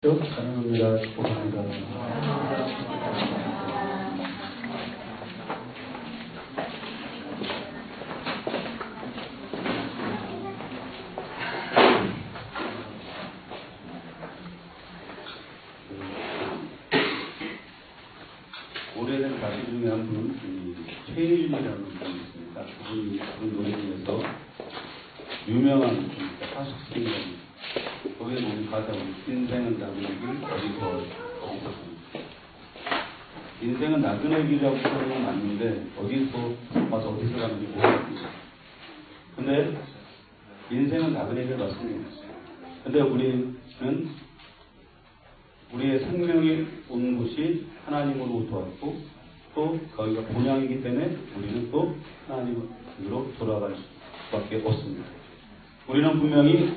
사랑합니다. 축복합니다. 올해는 가수 중에 한 분은 최일이라는 분이 있습니다. 그분 노래 중에서 유명한 가수입니다. 거기에 보면 가사가 인생은 나그네길 어디서 인생은 나그네길이라고 표현은 맞는데 어디서 와서 어디서 가는지 모르겠습니다. 근데 인생은 나그네길 맞습니다. 근데 우리는 우리의 생명이 온 곳이 하나님으로부터 왔고 또 거기가 본향이기 때문에 우리는 또 하나님으로 돌아갈 수밖에 없습니다. 우리는 분명히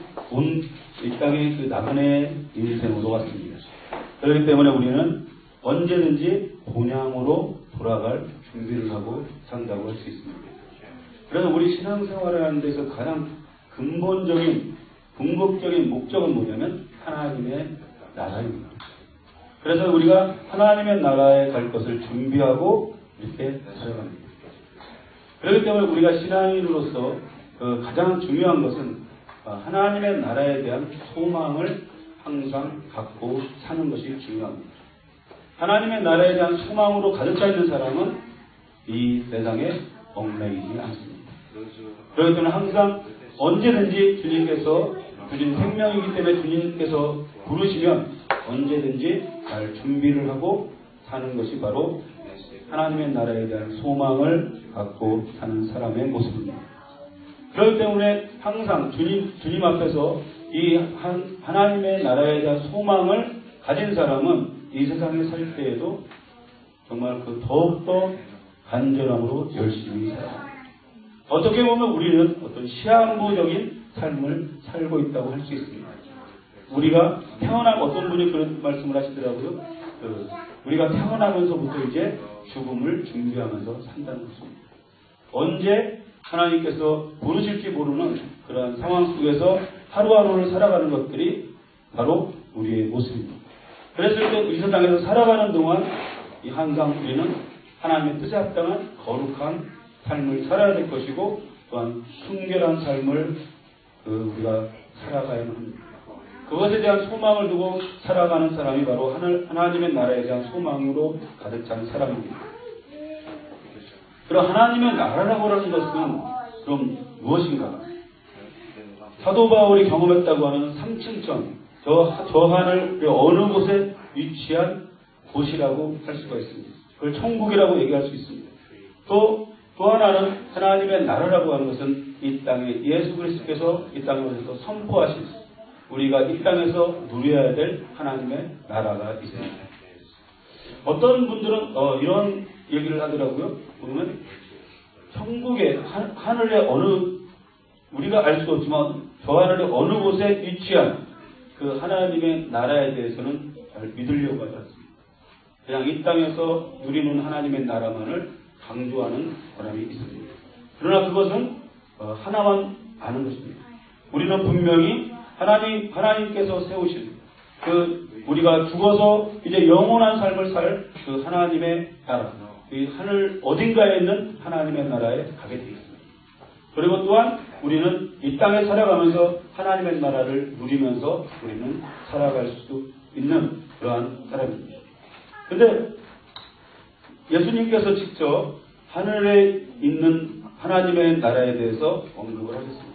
이 땅의 그 나그네 인생으로 왔습니다. 그렇기 때문에 우리는 언제든지 본향으로 돌아갈 준비를 하고 산다고 할 수 있습니다. 그래서 우리 신앙생활을 하는 데서 가장 근본적인 궁극적인 목적은 뭐냐면 하나님의 나라입니다. 그래서 우리가 하나님의 나라에 갈 것을 준비하고 이렇게 살아갑니다. 그렇기 때문에 우리가 신앙인으로서 가장 중요한 것은 하나님의 나라에 대한 소망을 항상 갖고 사는 것이 중요합니다. 하나님의 나라에 대한 소망으로 가득 차 있는 사람은 이 세상에 얽매이지 않습니다. 그렇기 때문에 항상 언제든지 주님 생명이기 때문에 주님께서 부르시면 언제든지 잘 준비를 하고 사는 것이 바로 하나님의 나라에 대한 소망을 갖고 사는 사람의 모습입니다. 그렇기 때문에 항상 주님 앞에서 이 하나님의 나라에 대한 소망을 가진 사람은 이 세상에 살 때에도 정말 더욱더 간절함으로 열심히 살아갑니다. 어떻게 보면 우리는 어떤 시한부적인 삶을 살고 있다고 할 수 있습니다. 우리가 어떤 분이 그런 말씀을 하시더라고요. 우리가 태어나면서부터 이제 죽음을 준비하면서 산다는 것입니다. 언제 하나님께서 부르실지 모르는 그러한 상황 속에서 하루하루를 살아가는 것들이 바로 우리의 모습입니다. 그랬을 때 이 세상에서 살아가는 동안 항상 우리는 하나님의 뜻에 합당한 거룩한 삶을 살아야 될 것이고 또한 순결한 삶을 우리가 살아가야만 합니다. 그것에 대한 소망을 두고 살아가는 사람이 바로 하나님의 나라에 대한 소망으로 가득 찬 사람입니다. 그럼 하나님의 나라라고 하는 것은 그럼 무엇인가? 사도 바울이 경험했다고 하는 삼층천, 저 하늘 어느 곳에 위치한 곳이라고 할 수가 있습니다. 그걸 천국이라고 얘기할 수 있습니다. 또 하나는 하나님의 나라라고 하는 것은 이 땅에 예수 그리스도께서 이 땅에 오셔서 선포하신 우리가 이 땅에서 누려야 될 하나님의 나라가 있습니다. 어떤 분들은 이런 얘기를 하더라고요. 보면 천국의 하늘의 우리가 알 수 없지만 저 하늘의 어느 곳에 위치한 그 하나님의 나라에 대해서는 잘 믿으려고 하지 않습니다. 그냥 이 땅에서 누리는 하나님의 나라만을 강조하는 사람이 있습니다. 그러나 그것은 하나만 아는 것입니다. 우리는 분명히 하나님께서 세우신 우리가 죽어서 이제 영원한 삶을 살 그 하나님의 나라, 이 하늘 어딘가에 있는 하나님의 나라에 가게 되어 있습니다. 그리고 또한 우리는 이 땅에 살아가면서 하나님의 나라를 누리면서 우리는 살아갈 수 있는 그러한 사람입니다. 근데 예수님께서 직접 하늘에 있는 하나님의 나라에 대해서 언급을 하셨습니다.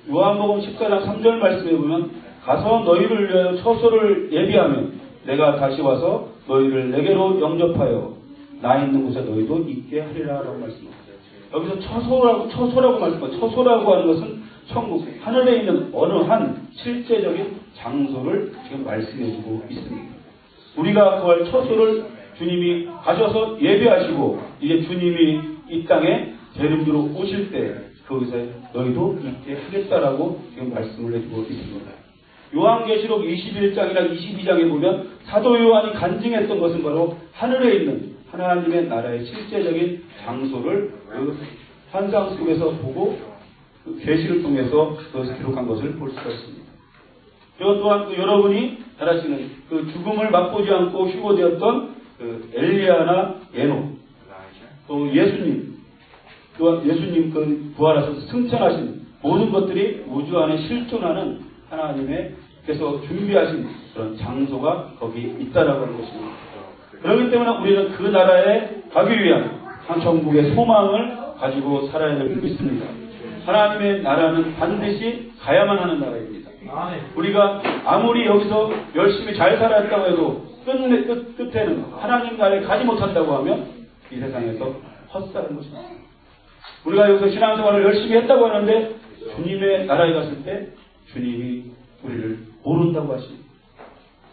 요한복음 14장 3절 말씀에 보면 가서 너희를 위하여 처소를 예비하면 내가 다시 와서 너희를 내게로 영접하여 나 있는 곳에 너희도 있게 하리라 라고 말씀합니다. 여기서 처소라고 말씀합니다. 처소라고 하는 것은 천국, 하늘에 있는 어느 한 실제적인 장소를 지금 말씀해주고 있습니다. 우리가 그걸 처소를 주님이 가셔서 예비하시고 이제 주님이 이 땅에 재림으로 오실 때 거기서 너희도 있게 하겠다라고 지금 말씀을 해주고 있습니다. 요한계시록 21장이나 22장에 보면 사도 요한이 간증했던 것은 바로 하늘에 있는 하나님의 나라의 실제적인 장소를 그 환상 속에서 보고 그 계시를 통해서 그것을 기록한 것을 볼 수가 있습니다. 이것 또한 여러분이 잘 아시는 그 죽음을 맛보지 않고 휴거되었던 그 엘리야나 에녹, 또 예수님, 또한 예수님 그 부활하셔서 승천하신 모든 것들이 우주 안에 실존하는 하나님께서 준비하신 그런 장소가 거기 있다라고 하는 것입니다. 그렇기 때문에 우리는 그 나라에 가기 위한 한 천국의 소망을 가지고 살아야 될 줄 믿습니다. 하나님의 나라는 반드시 가야만 하는 나라입니다. 우리가 아무리 여기서 열심히 잘 살았다고 해도 끝에는 하나님 나라에 가지 못한다고 하면 이 세상에서 헛살은 것입니다. 우리가 여기서 신앙생활을 열심히 했다고 하는데 주님의 나라에 갔을 때 주님이 우리를 모른다고 하십니다.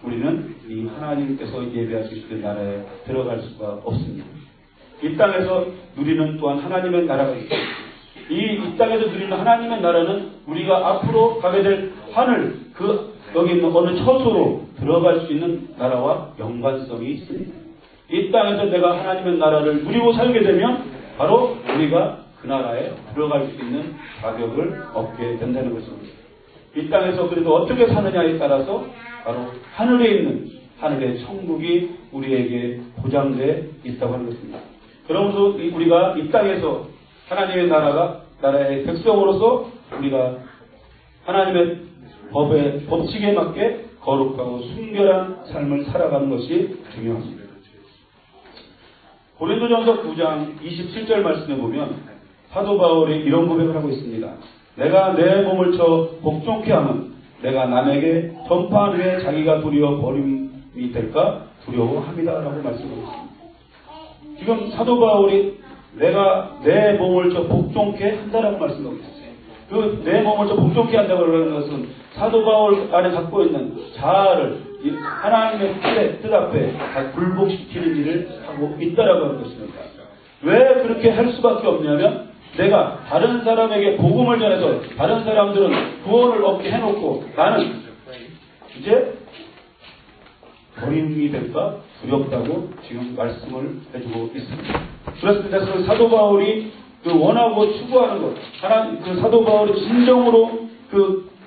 우리는 이 하나님께서 예배하시는 나라에 들어갈 수가 없습니다. 이 땅에서 누리는 또한 하나님의 나라가 있습니다. 이 땅에서 누리는 하나님의 나라는 우리가 앞으로 가게 될 하늘, 여기 있는 어느 처소로 들어갈 수 있는 나라와 연관성이 있습니다. 이 땅에서 내가 하나님의 나라를 누리고 살게 되면 바로 우리가 그 나라에 들어갈 수 있는 자격을 얻게 된다는 것입니다. 이 땅에서 그래도 어떻게 사느냐에 따라서 바로 하늘에 있는 하늘의 천국이 우리에게 보장되어 있다고 하는 것입니다. 그러면서 우리가 이 땅에서 하나님의 나라의 백성으로서 우리가 하나님의 법칙에 맞게 거룩하고 순결한 삶을 살아가는 것이 중요합니다. 고린도전서 9장 27절 말씀에 보면 사도 바울이 이런 고백을 하고 있습니다. 내가 내 몸을 쳐 복종케 하면 내가 남에게 전파한 후에 자기가 도리어 버림이 될까 두려워합니다. 라고 말씀하고 있습니다. 지금 사도 바울이 내가 내 몸을 쳐 복종케 한다라고 말씀하고 있어요. 그 내 몸을 쳐 복종케 한다고 하는 것은 사도 바울 안에 갖고 있는 자아를 하나님의 뜻 앞에 다 굴복시키는 일을 하고 있다라고 하는 것입니다. 왜 그렇게 할 수밖에 없냐면 내가 다른 사람에게 복음을 전해서 다른 사람들은 구원을 얻게 해놓고 나는 이제 버림이 될까 두렵다고 지금 말씀을 해주고 있습니다. 그렇습니다. 사도 바울이 원하고 추구하는 것, 그 사도 바울이 진정으로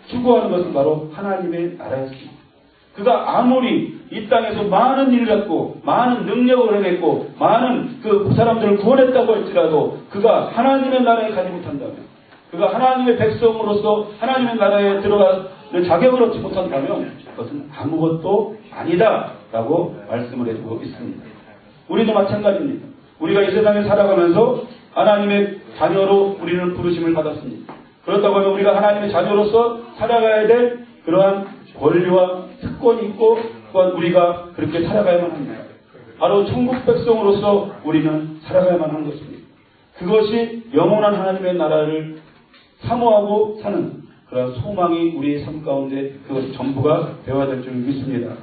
추구하는 것은 바로 하나님의 나라였습니다. 그가 아무리 이 땅에서 많은 일을 했고 많은 능력을 해냈고 많은 그 사람들을 구원했다고 할지라도 그가 하나님의 나라에 가지 못한다면, 그가 하나님의 백성으로서 하나님의 나라에 들어가는 자격을 얻지 못한다면 그것은 아무것도 아니다라고 말씀을 해주고 있습니다. 우리도 마찬가지입니다. 우리가 이 세상에 살아가면서 하나님의 자녀로 우리는 부르심을 받았습니다. 그렇다고 하면 우리가 하나님의 자녀로서 살아가야 될 그러한 권리와 특권이 있고 또한 우리가 그렇게 살아가야만 합니다. 바로 천국 백성으로서 우리는 살아가야만 하는 것입니다. 그것이 영원한 하나님의 나라를 사모하고 사는 그런 소망이 우리의 삶 가운데 그것이 전부가 되어야 될 줄 믿습니다.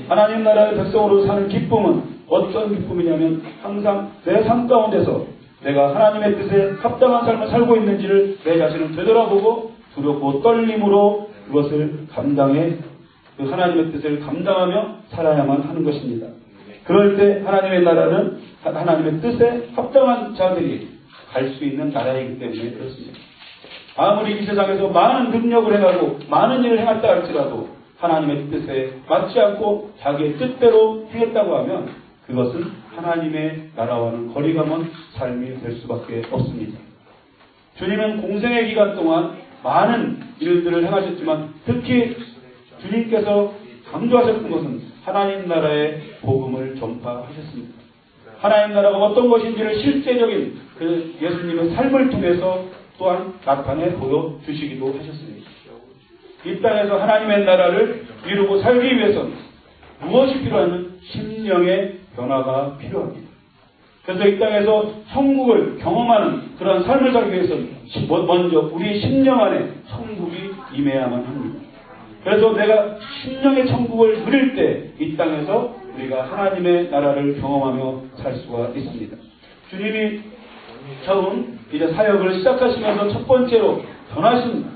하나님 나라의 백성으로 사는 기쁨은 어떤 기쁨이냐면 항상 내 삶 가운데서 내가 하나님의 뜻에 합당한 삶을 살고 있는지를 내 자신을 되돌아보고 두렵고 떨림으로 그것을 감당해 그 하나님의 뜻을 감당하며 살아야만 하는 것입니다. 그럴 때 하나님의 나라는 하나님의 뜻에 합당한 자들이 갈 수 있는 나라이기 때문에 그렇습니다. 아무리 이 세상에서 많은 능력을 행하고 많은 일을 행했다 할지라도 하나님의 뜻에 맞지 않고 자기의 뜻대로 행했다고 하면 그것은 하나님의 나라와는 거리가 먼 삶이 될 수밖에 없습니다. 주님은 공생의 기간 동안 많은 일들을 행하셨지만 특히 주님께서 강조하셨던 것은 하나님 나라의 복음을 전파하셨습니다. 하나님 나라가 어떤 것인지를 실제적인 그 예수님의 삶을 통해서 또한 나타내 보여주시기도 하셨습니다. 이 땅에서 하나님의 나라를 이루고 살기 위해서는 무엇이 필요하냐면 심령의 변화가 필요합니다. 그래서 이 땅에서 천국을 경험하는 그런 삶을 살기 위해서는 먼저 우리 심령 안에 천국이 임해야만 합니다. 그래서 내가 심령의 천국을 누릴 때 이 땅에서 우리가 하나님의 나라를 경험하며 살 수가 있습니다. 주님이 처음 이제 사역을 시작하시면서 첫 번째로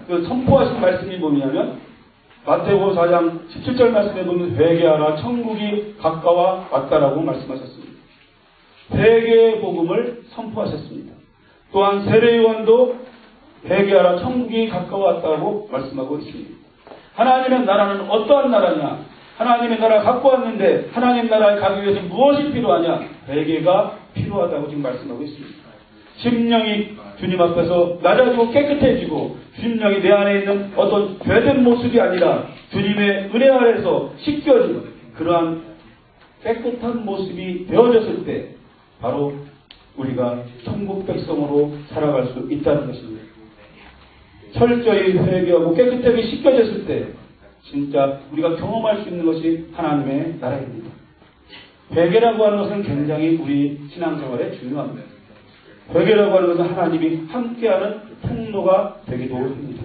선포하신 말씀이 뭐냐면 마태복음 4장 17절 말씀에 보면 회개하라 천국이 가까워 왔다라고 말씀하셨습니다. 회개의 복음을 선포하셨습니다. 또한 세례요한도 회개하라 천국이 가까워 왔다고 말씀하고 있습니다. 하나님의 나라는 어떠한 나라냐? 하나님의 나라 갖고 왔는데 하나님 나라에 가기 위해서 무엇이 필요하냐? 회개가 필요하다고 지금 말씀하고 있습니다. 심령이 주님 앞에서 낮아지고 깨끗해지고 심령이 내 안에 있는 어떤 죄된 모습이 아니라 주님의 은혜 아래서 씻겨진 그러한 깨끗한 모습이 되어졌을 때 바로 우리가 천국 백성으로 살아갈 수 있다는 것입니다. 철저히 회개하고 깨끗하게 씻겨졌을 때 진짜 우리가 경험할 수 있는 것이 하나님의 나라입니다. 회개라고 하는 것은 굉장히 우리 신앙생활에 중요합니다. 회개라고 하는 것은 하나님이 함께하는 통로가 되기도 합니다.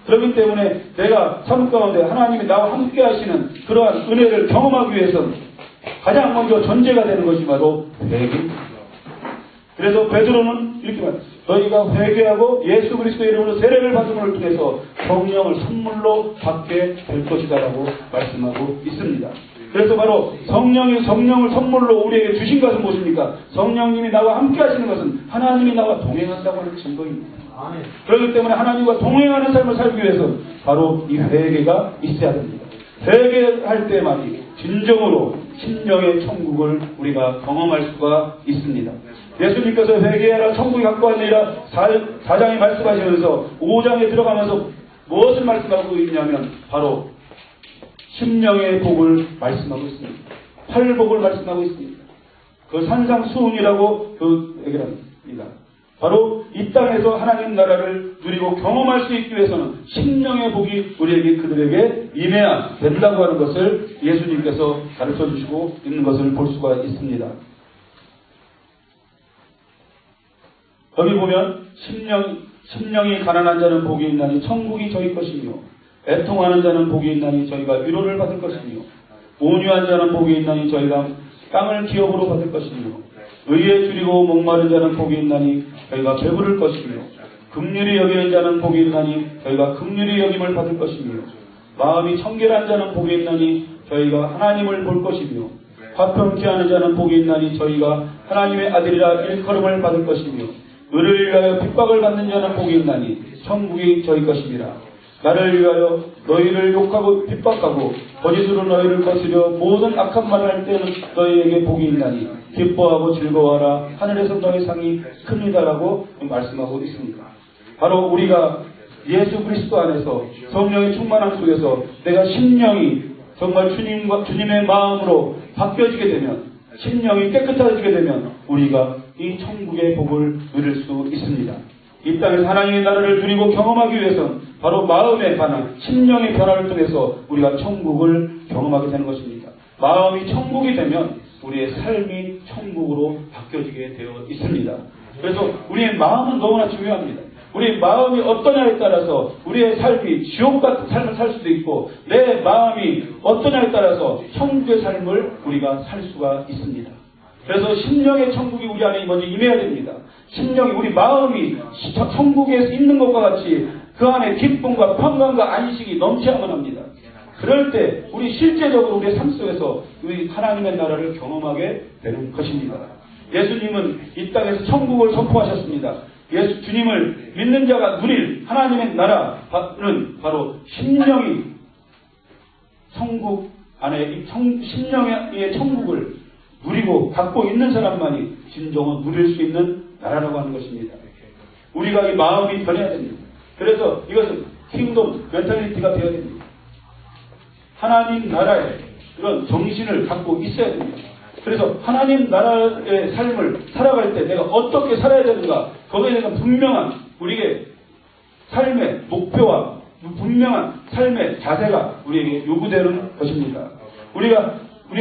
그렇기 때문에 내가 삶 가운데 하나님이 나와 함께 하시는 그러한 은혜를 경험하기 위해서는 가장 먼저 전제가 되는 것이 바로 회개입니다. 그래서 베드로는 이렇게 말했습니다. 너희가 회개하고 예수 그리스도의 이름으로 세례를 받음을 통해서 성령을 선물로 받게 될 것이다 라고 말씀하고 있습니다. 그래서 바로 성령을 선물로 우리에게 주신 것은 무엇입니까? 성령님이 나와 함께 하시는 것은 하나님이 나와 동행한다고 하는 증거입니다. 그렇기 때문에 하나님과 동행하는 삶을 살기 위해서는 바로 이 회개가 있어야 됩니다. 회개할 때만이 진정으로 심령의 천국을 우리가 경험할 수가 있습니다. 예수님께서 회개하라 천국이 갖고 왔느니라 4장에 말씀하시면서 5장에 들어가면서 무엇을 말씀하고 있냐면 바로 심령의 복을 말씀하고 있습니다. 팔복을 말씀하고 있습니다. 그 산상수훈이라고 얘기를 합니다. 바로 이 땅에서 하나님 나라를 누리고 경험할 수 있기 위해서는 심령의 복이 우리에게 그들에게 임해야 된다고 하는 것을 예수님께서 가르쳐 주시고 있는 것을 볼 수가 있습니다. 거기 보면 심령이 가난한 자는 복이 있나니 천국이 저희 것이며 애통하는 자는 복이 있나니 저희가 위로를 받을 것이며 온유한 자는 복이 있나니 저희가 땅을 기업으로 받을 것이며 의에 줄이고 목마른 자는 복이 있나니 저희가 배부를 것이며 긍휼히 여기는 자는 복이 있나니 저희가 긍휼히 여김을 받을 것이며 마음이 청결한 자는 복이 있나니 저희가 하나님을 볼 것이며 화평케 하는 자는 복이 있나니 저희가 하나님의 아들이라 일컬음을 받을 것이며 의를 위하여 핍박을 받는 자는 복이 있나니 천국이 저희 것이니라. 나를 위하여 너희를 욕하고 핍박하고 거짓으로 너희를 거스려 모든 악한 말을 할 때는 너희에게 복이 있나니 기뻐하고 즐거워하라. 하늘에서 너희 상이 큽니다라고 말씀하고 있습니다. 바로 우리가 예수 그리스도 안에서 성령의 충만함 속에서 내가 심령이 정말 주님의 마음으로 바뀌어지게 되면 심령이 깨끗해지게 되면 우리가 이 천국의 복을 누릴 수 있습니다. 이 땅에서 하나님의 나라를 누리고 경험하기 위해서는 바로 마음의 변화, 심령의 변화를 통해서 우리가 천국을 경험하게 되는 것입니다. 마음이 천국이 되면 우리의 삶이 천국으로 바뀌어지게 되어 있습니다. 그래서 우리의 마음은 너무나 중요합니다. 우리의 마음이 어떠냐에 따라서 우리의 삶이 지옥 같은 삶을 살 수도 있고 내 마음이 어떠냐에 따라서 천국의 삶을 우리가 살 수가 있습니다. 그래서 심령의 천국이 우리 안에 먼저 임해야 됩니다. 심령이 우리 마음이 천국에 있는 것과 같이 그 안에 기쁨과 평강과 안식이 넘쳐야만 합니다. 그럴 때 우리 실제적으로 우리의 삶 속에서 우리 하나님의 나라를 경험하게 되는 것입니다. 예수님은 이 땅에서 천국을 선포하셨습니다. 주님을 믿는 자가 누릴 하나님의 나라는 바로 심령이 천국 안에 심령의 천국을 누리고 갖고 있는 사람만이 진정으로 누릴 수 있는 나라라고 하는 것입니다. 우리가 이 마음이 변해야 됩니다. 그래서 이것은 킹덤 멘탈리티가 되어야 됩니다. 하나님 나라의 그런 정신을 갖고 있어야 됩니다. 그래서 하나님 나라의 삶을 살아갈 때 내가 어떻게 살아야 되는가 거기에 대해서 분명한 우리에게 삶의 목표와 분명한 삶의 자세가 우리에게 요구되는 것입니다. 우리가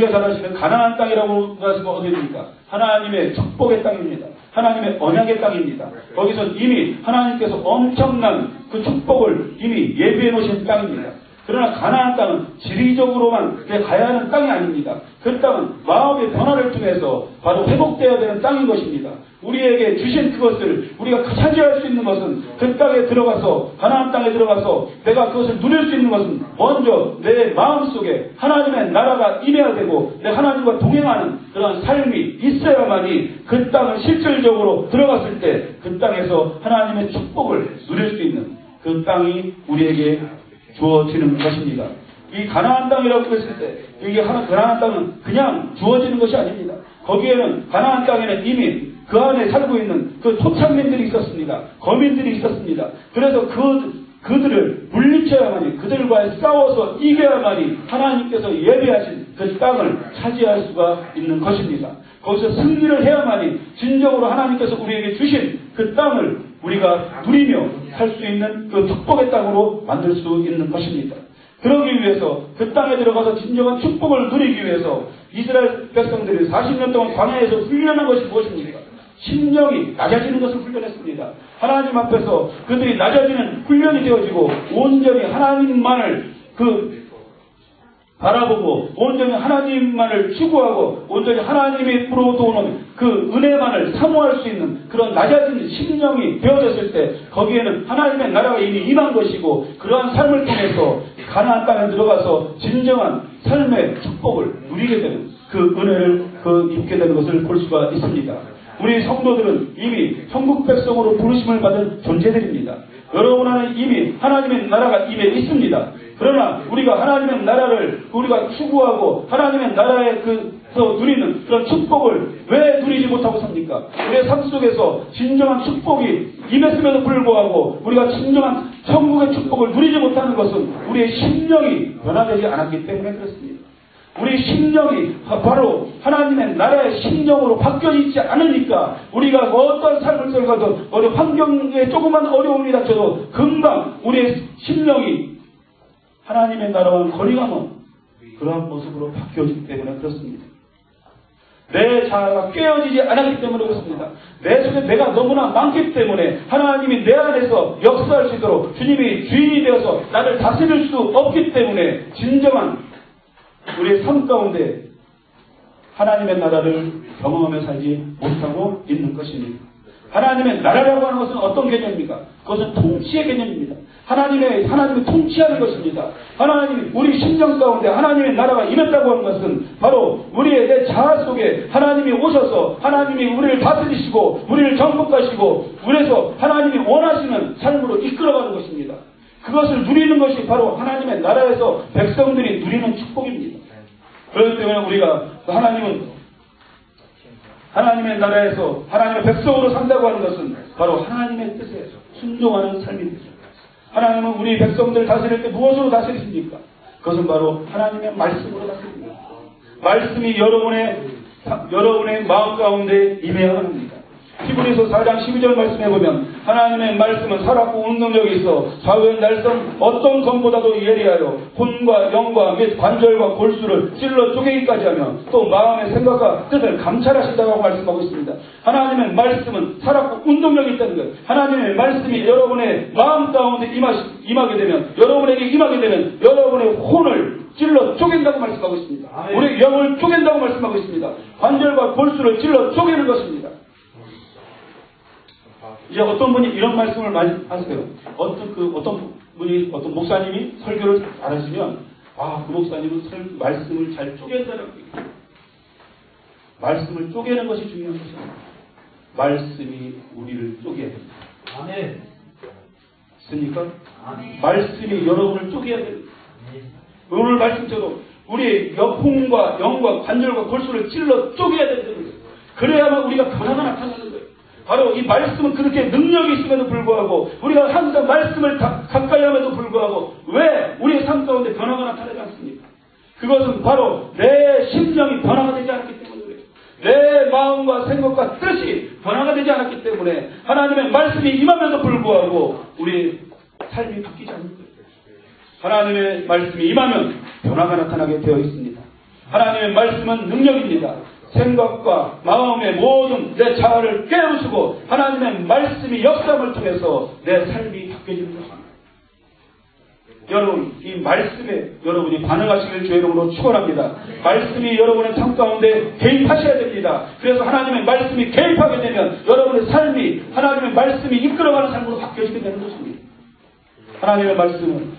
잘 아시는 가나안 땅이라고 하시면 어디입니까? 하나님의 축복의 땅입니다. 하나님의 언약의 땅입니다. 거기서 이미 하나님께서 엄청난 그 축복을 이미 예비해 놓으신 땅입니다. 그러나 가나안 땅은 지리적으로만 가야 하는 땅이 아닙니다. 그 땅은 마음의 변화를 통해서 바로 회복되어야 되는 땅인 것입니다. 우리에게 주신 그것을 우리가 차지할 수 있는 것은 그 땅에 들어가서 가나안 땅에 들어가서 내가 그것을 누릴 수 있는 것은 먼저 내 마음속에 하나님의 나라가 임해야 되고 내 하나님과 동행하는 그런 삶이 있어야만이 그 땅을 실질적으로 들어갔을 때 그 땅에서 하나님의 축복을 누릴 수 있는 그 땅이 우리에게 주어지는 것입니다. 이 가나안 땅이라고 했을 때 이게 가나안 땅은 그냥 주어지는 것이 아닙니다. 거기에는 가나안 땅에는 이미 그 안에 살고 있는 그 토착민들이 있었습니다. 거민들이 있었습니다. 그래서 그들을 물리쳐야만이, 그들과 싸워서 이겨야만이 하나님께서 예비하신 그 땅을 차지할 수가 있는 것입니다. 거기서 승리를 해야만이 진정으로 하나님께서 우리에게 주신 그 땅을 우리가 누리며 살 수 있는 그 축복의 땅으로 만들 수 있는 것입니다. 그러기 위해서 그 땅에 들어가서 진정한 축복을 누리기 위해서 이스라엘 백성들이 40년 동안 광야에서 훈련한 것이 무엇입니까? 심령이 낮아지는 것을 훈련했습니다. 하나님 앞에서 그들이 낮아지는 훈련이 되어지고 온전히 하나님만을 바라보고 온전히 하나님만을 추구하고 온전히 하나님으로부터 오는 그 은혜만을 사모할 수 있는 그런 낮아진 심령이 되어졌을 때 거기에는 하나님의 나라가 이미 임한 것이고 그러한 삶을 통해서 가나안 땅에 들어가서 진정한 삶의 축복을 누리게 되는 그 은혜를 입게 되는 것을 볼 수가 있습니다. 우리 성도들은 이미 천국 백성으로 부르심을 받은 존재들입니다. 여러분 안에 이미 하나님의 나라가 임해 있습니다. 그러나 우리가 하나님의 나라를 우리가 추구하고 하나님의 나라에서 누리는 그런 축복을 왜 누리지 못하고 삽니까? 우리의 삶 속에서 진정한 축복이 임했음에도 불구하고 우리가 진정한 천국의 축복을 누리지 못하는 것은 우리의 심령이 변화되지 않았기 때문에 그렇습니다. 우리 심령이 바로 하나님의 나라의 심령으로 바뀌어 있지 않으니까 우리가 어떤 삶을 살아가도 환경에 조그만 어려움이 닥쳐도 금방 우리의 심령이 하나님의 나라와는 거리가 먼 그러한 모습으로 바뀌어지기 때문에 그렇습니다. 내 자아가 깨어지지 않았기 때문에 그렇습니다. 내 속에 내가 너무나 많기 때문에 하나님이 내 안에서 역사할 수 있도록 주님이 주인이 되어서 나를 다스릴 수 없기 때문에 진정한 우리의 삶 가운데 하나님의 나라를 경험하며 살지 못하고 있는 것입니다. 하나님의 나라라고 하는 것은 어떤 개념입니까? 그것은 통치의 개념입니다. 하나님이 통치하는 것입니다. 하나님이 우리 심령 가운데 하나님의 나라가 임했다고 하는 것은 바로 우리의 내 자아 속에 하나님이 오셔서 하나님이 우리를 다스리시고 우리를 정복하시고 그래서 하나님이 원하시는 삶으로 이끌어가는 것입니다. 그것을 누리는 것이 바로 하나님의 나라에서 백성들이 누리는 축복입니다. 그렇기 때문에 우리가 하나님의 나라에서 하나님의 백성으로 산다고 하는 것은 바로 하나님의 뜻에 순종하는 삶입니다. 하나님은 우리 백성들 다스릴 때 무엇으로 다스리십니까? 그것은 바로 하나님의 말씀으로 다스립니다. 말씀이 여러분의 마음 가운데 임해야 합니다. 히브리서 4장 12절 말씀해 보면 하나님의 말씀은 살았고 운동력이 있어 좌우의 날선 어떤 검보다도 예리하여 혼과 영과 및 관절과 골수를 찔러 쪼개기까지 하며 또 마음의 생각과 뜻을 감찰하신다고 말씀하고 있습니다. 하나님의 말씀은 살았고 운동력이 있다는 것. 하나님의 말씀이 여러분의 마음 가운데 임하게 되면 여러분에게 임하게 되면 여러분의 혼을 찔러 쪼갠다고 말씀하고 있습니다. 우리 영을 쪼갠다고 말씀하고 있습니다. 관절과 골수를 찔러 쪼개는 것입니다. 이제 어떤 분이 이런 말씀을 많이 하세요. 어떤 목사님이 설교를 잘하시면, 그 목사님은 말씀을 잘 쪼갠다라고 얘기해요. 말씀을 쪼개는 것이 중요한 것입니다. 말씀이 우리를 쪼개야 됩니다. 아멘. 있습니까? 말씀이 여러분을 쪼개야 됩니다. 오늘 말씀처럼 우리의 혼과 영과 관절과 골수를 찔러 쪼개야 된다는 거예요. 그래야만 우리가 변화가 나타나는 거예요. 바로 이 말씀은 그렇게 능력이 있음에도 불구하고 우리가 항상 말씀을 가까이 함에도 불구하고 왜 우리의 삶 가운데 변화가 나타나지 않습니까? 그것은 바로 내 심령이 변화가 되지 않았기 때문에 그래요. 내 마음과 생각과 뜻이 변화가 되지 않았기 때문에 하나님의 말씀이 임함에도 불구하고 우리의 삶이 바뀌지 않는 거예요. 하나님의 말씀이 임하면 변화가 나타나게 되어 있습니다. 하나님의 말씀은 능력입니다. 생각과 마음의 모든 내 자아를 깨우치고 하나님의 말씀이 역사함을 통해서 내 삶이 바뀌어지는 것입니다. 여러분, 이 말씀에 여러분이 반응하시길 주의 이름으로 축원합니다. 말씀이 여러분의 삶 가운데 개입하셔야 됩니다. 그래서 하나님의 말씀이 개입하게 되면 여러분의 삶이 하나님의 말씀이 이끌어가는 삶으로 바뀌어지게 되는 것입니다. 하나님의 말씀은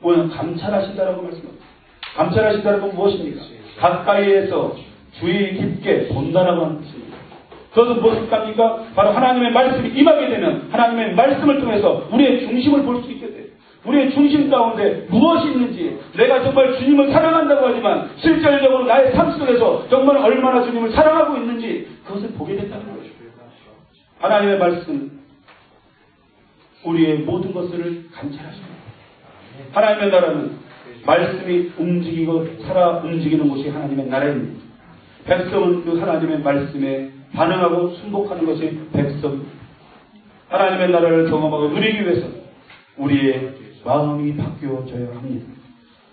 뭐냐? 감찰하신다라고 말씀합니다. 감찰하신다는 건 무엇입니까? 가까이에서 주의 깊게 본다라고 하는 것입니다. 그것은 무엇입니까? 바로 하나님의 말씀이 임하게 되면 하나님의 말씀을 통해서 우리의 중심을 볼 수 있게 돼요. 우리의 중심 가운데 무엇이 있는지, 내가 정말 주님을 사랑한다고 하지만 실질적으로 나의 삶 속에서 정말 얼마나 주님을 사랑하고 있는지 그것을 보게 된다는 거죠. 하나님의 말씀, 우리의 모든 것을 감찰하십니다. 하나님의 나라는 말씀이 움직이고 살아 움직이는 곳이 하나님의 나라입니다. 백성은 그 하나님의 말씀에 반응하고 순복하는 것이 백성입니다. 하나님의 나라를 경험하고 누리기 위해서 우리의 마음이 바뀌어져야 합니다.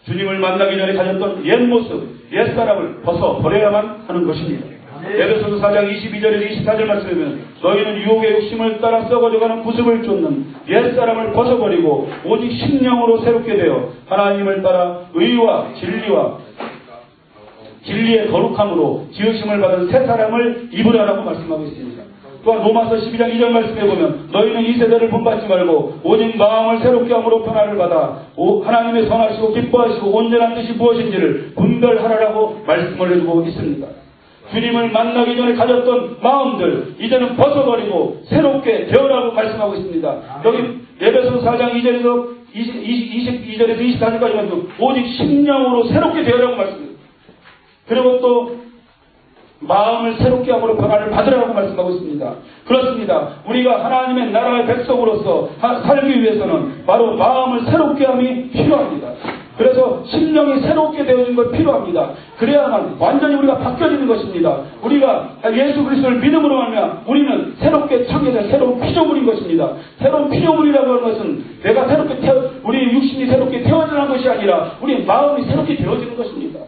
주님을 만나기 전에 가졌던 옛 모습, 옛 사람을 벗어버려야만 하는 것입니다. 에베소서 4장 22절에서 24절 말씀에 보면 너희는 유혹의 욕심을 따라 썩어져가는 구습을 쫓는 옛 사람을 벗어버리고 오직 심령으로 새롭게 되어 하나님을 따라 의와 진리의 거룩함으로 지으심을 받은 새 사람을 입으라라고 말씀하고 있습니다. 또한 로마서 12장 2절 말씀에 보면 너희는 이 세대를 본받지 말고 오직 마음을 새롭게 함으로 변화를 받아 하나님의 선하시고 기뻐하시고 온전한 뜻이 무엇인지를 분별하라라고 말씀을 해주고 있습니다. 주님을 만나기 전에 가졌던 마음들 이제는 벗어버리고 새롭게 되어라고 말씀하고 있습니다. 여기 에베소서 4장 2절에서 22절에서 24절까지 말씀 오직 심령으로 새롭게 되어라고 말씀합니다. 그리고 또 마음을 새롭게 함으로 변화를 받으라고 말씀하고 있습니다. 그렇습니다. 우리가 하나님의 나라의 백성으로서 살기 위해서는 바로 마음을 새롭게 함이 필요합니다. 그래서 심령이 새롭게 되어진 것 필요합니다. 그래야만 완전히 우리가 바뀌어지는 것입니다. 우리가 예수 그리스도를 믿음으로 하면 우리는 새롭게 창조된 새로운 피조물인 것입니다. 새로운 피조물이라고 하는 것은 내가 새롭게 우리 육신이 새롭게 태어나는 것이 아니라 우리의 마음이 새롭게 되어지는 것입니다.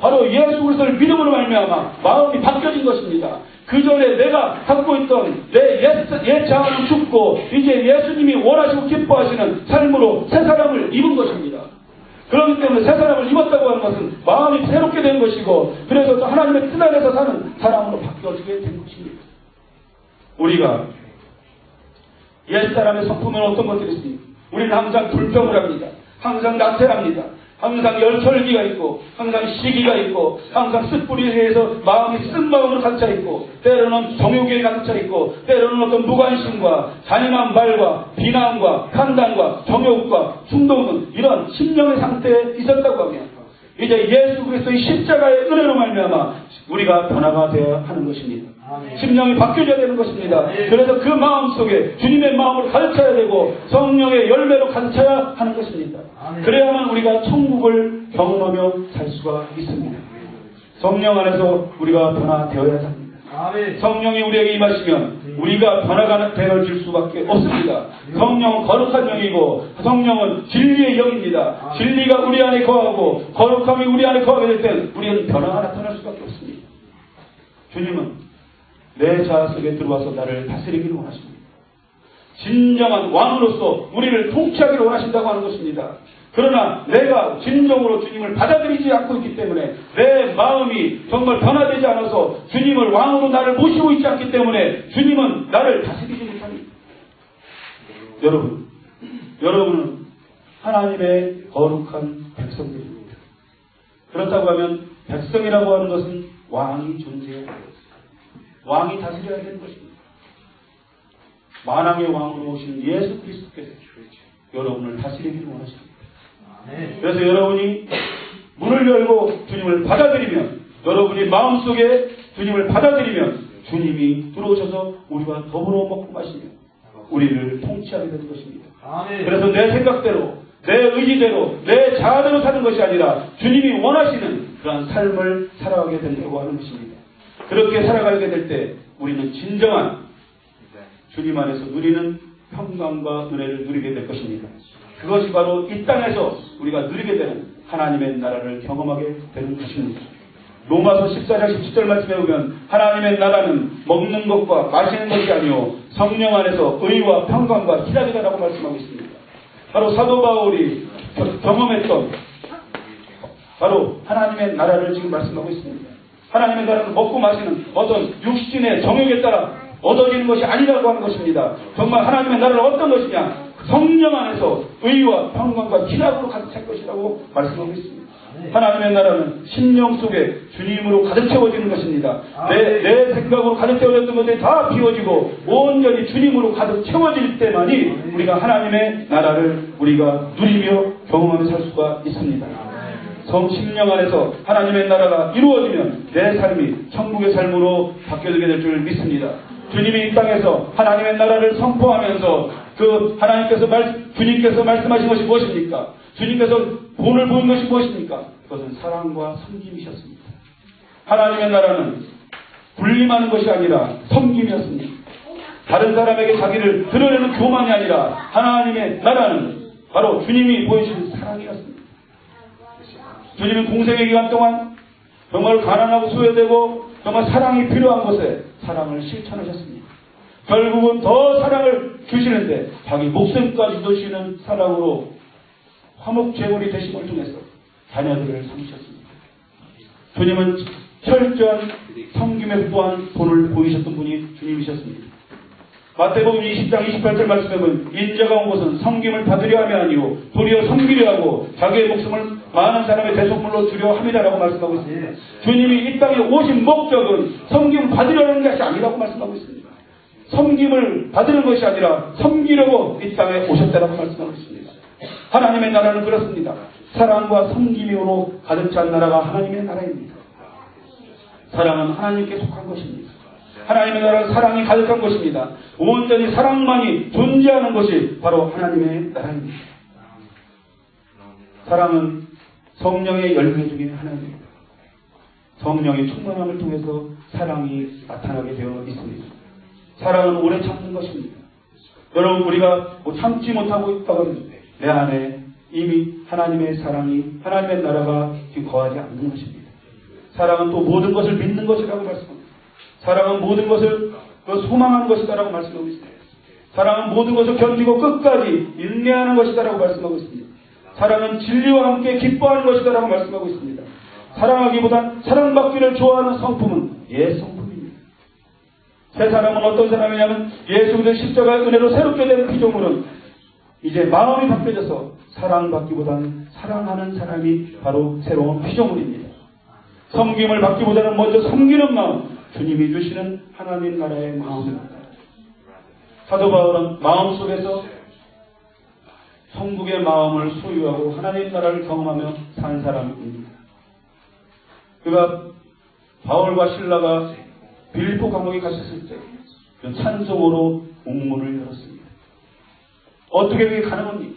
바로 예수 그리스도를 믿음으로 말미암아 마음이 바뀌어진 것입니다. 그 전에 내가 갖고 있던 내 옛 자아는 죽고 이제 예수님이 원하시고 기뻐하시는 삶으로 새 사람을 입은 것입니다. 그렇기 때문에 새 사람을 입었다고 하는 것은 마음이 새롭게 된 것이고 그래서 하나님의 뜻 안에서 사는 사람으로 바뀌어지게 된 것입니다. 우리가 옛 사람의 성품은 어떤 것들이 있습니까? 우리는 항상 불평을 합니다. 항상 낙태합니다. 항상 열철기가 있고 항상 시기가 있고 항상 습불에 의해서 마음이 쓴 마음으로 가득 차 있고 때로는 정욕에 가득 차 있고 때로는 어떤 무관심과 잔인한 말과 비난과 판단과 정욕과 충동은 이런 심령의 상태에 있었다고 하면 이제 예수 그리스도의 십자가의 은혜로 말미암아 우리가 변화가 되어야 하는 것입니다. 심령이 바뀌어져야 되는 것입니다. 그래서 그 마음 속에 주님의 마음을 가득 차야 되고 성령의 열매로 가득 차야 하는 것입니다. 그래야만 우리가 천국을 경험하며 살 수가 있습니다. 성령 안에서 우리가 변화되어야 합니다. 성령이 우리에게 임하시면 우리가 변화가 되어질 수밖에 없습니다. 성령은 거룩한 영이고 성령은 진리의 영입니다. 진리가 우리 안에 거하고 거룩함이 우리 안에 거하게 될 때 우리는 변화가 나타날 수밖에 없습니다. 주님은 내 자아 속에 들어와서 나를 다스리기를 원하십니다. 진정한 왕으로서 우리를 통치하기를 원하신다고 하는 것입니다. 그러나 내가 진정으로 주님을 받아들이지 않고 있기 때문에 내 마음이 정말 변화되지 않아서 주님을 왕으로 나를 모시고 있지 않기 때문에 주님은 나를 다스리지 못합니다. 여러분은 하나님의 거룩한 백성들입니다. 그렇다고 하면 백성이라고 하는 것은 왕이 존재해야 합니다. 왕이 다스려야 되는 것입니다. 만왕의 왕으로 오신 예수 그리스도께서 여러분을 다스리기를 원하십니다. 그래서 여러분이 문을 열고 주님을 받아들이면 여러분이 마음속에 주님을 받아들이면 주님이 들어오셔서 우리와 더불어 먹고 마시며 우리를 통치하게 되는 것입니다. 그래서 내 생각대로 내 의지대로 내 자아대로 사는 것이 아니라 주님이 원하시는 그러한 삶을 살아가게 된다고 하는 것입니다. 그렇게 살아가게 될 때 우리는 진정한 주님 안에서 누리는 평강과 은혜를 누리게 될 것입니다. 그것이 바로 이 땅에서 우리가 누리게 되는 하나님의 나라를 경험하게 되는 것입니다. 로마서 14장 17절 말씀에 보면 하나님의 나라는 먹는 것과 마시는 것이 아니요 성령 안에서 의와 평강과 희락이다라고 말씀하고 있습니다. 바로 사도 바울이 경험했던 바로 하나님의 나라를 지금 말씀하고 있습니다. 하나님의 나라는 먹고 마시는 어떤 육신의 정욕에 따라 얻어지는 것이 아니라고 하는 것입니다. 정말 하나님의 나라는 어떤 것이냐? 성령 안에서 의와 평강과 희락으로 가득 찰 것이라고 말씀하고 있습니다. 하나님의 나라는 심령 속에 주님으로 가득 채워지는 것입니다. 내 생각으로 가득 채워졌던 것들이 다 비워지고 온전히 주님으로 가득 채워질 때만이 우리가 하나님의 나라를 우리가 누리며 경험하며 살 수가 있습니다. 심령 안에서 하나님의 나라가 이루어지면 내 삶이 천국의 삶으로 바뀌어지게 될 줄 믿습니다. 주님이 이 땅에서 하나님의 나라를 선포하면서 주님께서 말씀하신 것이 무엇입니까? 주님께서 본을 보인 것이 무엇입니까? 그것은 사랑과 섬김이셨습니다. 하나님의 나라는 군림하는 것이 아니라 섬김이었습니다. 다른 사람에게 자기를 드러내는 교만이 아니라 하나님의 나라는 바로 주님이 보여주신 사랑이었습니다. 주님은 공생의 기간 동안 정말 가난하고 소외되고 정말 사랑이 필요한 것에 사랑을 실천하셨습니다. 결국은 더 사랑을 주시는데 자기 목숨까지도 주시는 사랑으로 화목제물이 되심을 통해서 자녀들을 삼으셨습니다. 주님은 철저한 섬김에 또한 본을 보이셨던 분이 주님이셨습니다. 마태복음 20장 28절 말씀에 보면 인자가 온 것은 섬김을 받으려 함이 아니요 도리어 섬기려 하고 자기의 목숨을 많은 사람의 대속물로 주려 함이라고 말씀하고 있습니다. 주님이 이 땅에 오신 목적은 섬김을 받으려는 것이 아니라고 말씀하고 있습니다. 섬김을 받는 것이 아니라 섬기려고 이 땅에 오셨다라고 말씀하고 있습니다. 하나님의 나라는 그렇습니다. 사랑과 섬김으로 가득 찬 나라가 하나님의 나라입니다. 사랑은 하나님께 속한 것입니다. 하나님의 나라는 사랑이 가득한 것입니다. 온전히 사랑만이 존재하는 것이 바로 하나님의 나라입니다. 사랑은 성령의 열매 중에 하나입니다. 성령의 충만함을 통해서 사랑이 나타나게 되어 있습니다. 사랑은 오래 참는 것입니다. 여러분, 우리가 참지 못하고 있다고 하면 내 안에 이미 하나님의 사랑이, 하나님의 나라가 거하지 않는 것입니다. 사랑은 또 모든 것을 믿는 것이라고 말씀합니다. 사랑은 모든 것을 소망하는 것이다라고 말씀하고 있습니다. 사랑은 모든 것을 견디고 끝까지 인내하는 것이다라고 말씀하고 있습니다. 사랑은 진리와 함께 기뻐하는 것이다라고 말씀하고 있습니다. 사랑하기보단 사랑받기를 좋아하는 성품은 옛 성품입니다. 새 사람은 어떤 사람이냐면 예수 그리스도의 십자가의 은혜로 새롭게 된 피조물은 이제 마음이 바뀌어져서 사랑받기보다는 사랑하는 사람이 바로 새로운 피조물입니다. 섬김을 받기보다는 먼저 섬기는 마음, 주님이 주시는 하나님 나라의 마음입니다. 사도 바울은 마음속에서 천국의 마음을 소유하고 하나님 나라를 경험하며 산 사람입니다. 그가 바울과 실라가 빌립보 감옥에 갔었을 때 그 찬송으로 옥문을 열었습니다. 어떻게 그게 가능합니까?